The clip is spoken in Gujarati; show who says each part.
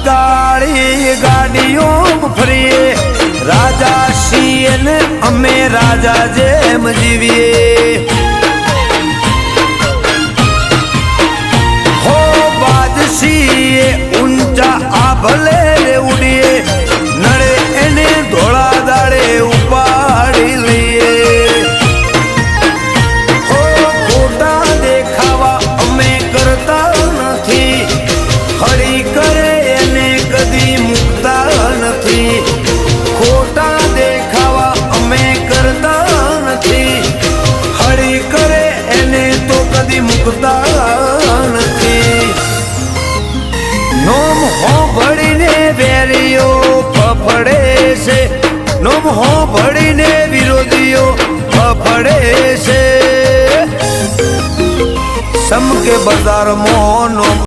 Speaker 1: કાળી ગાડીઓ ફરીએ, રાજા છીએ ને અમે રાજા જેમ જીવીએ. હો બાદશીએ ઊંચા આ ભલે ઉડીએ, નડે એને ધોળા દાડે ઉપાડી લઈએ. હો ખોટા દેખાવા અમે કરતા નથી, હરી કરે એને કદી મૂકતા નથી. ખોટા દેખાવા અમે કરતા નથી, હરી કરે એને તો કદી મૂકતા નથી. નોમ હોંભળીને વેરીઓ ફફડે છે, નોમ હોંભળીને વિરોધીઓ ફફડે છે. સમકે બજારમાં નોમ